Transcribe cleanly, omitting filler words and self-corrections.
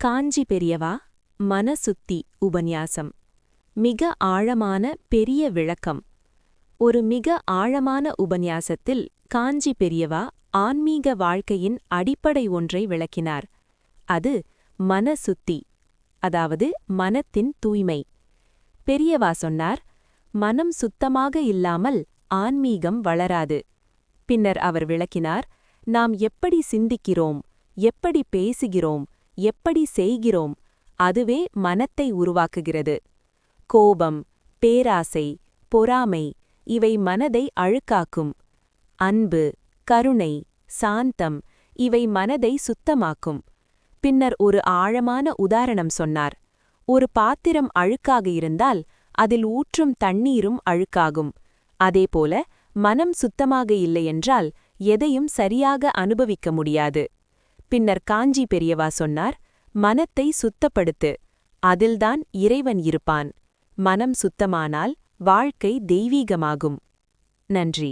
காஞ்சி பெரியவா மனசுத்தி உபன்யாசம். மிக ஆழமான பெரிய விளக்கம். ஒரு மிக ஆழமான உபன்யாசத்தில் காஞ்சி பெரியவா ஆன்மீக வாழ்க்கையின் அடிப்படை ஒன்றை விளக்கினார். அது மனசுத்தி, அதாவது மனத்தின் தூய்மை. பெரியவா சொன்னார், மனம் சுத்தமாக இல்லாமல் ஆன்மீகம் வளராது. பின்னர் அவர் விளக்கினார், நாம் எப்படி சிந்திக்கிறோம், எப்படி பேசுகிறோம், எப்படி செய்கிறோம், அதுவே மனத்தை உருவாக்குகிறது. கோபம், பேராசை, பொறாமை இவை மனதை அழுக்காக்கும். அன்பு, கருணை, சாந்தம் இவை மனதை சுத்தமாக்கும். பின்னர் ஒரு ஆழமான உதாரணம் சொன்னார். ஒரு பாத்திரம் அழுக்காக இருந்தால் அதில் ஊற்றும் தண்ணீரும் அழுக்காகும். அதேபோல மனம் சுத்தமாக இல்லையென்றால் எதையும் சரியாக அனுபவிக்க முடியாது. பின்னர் காஞ்சி பெரியவா சொன்னார், மனத்தை சுத்தப்படுத்து, அதில்தான் இறைவன் இருப்பான். மனம் சுத்தமானால் வாழ்க்கை தெய்வீகமாகும். நன்றி.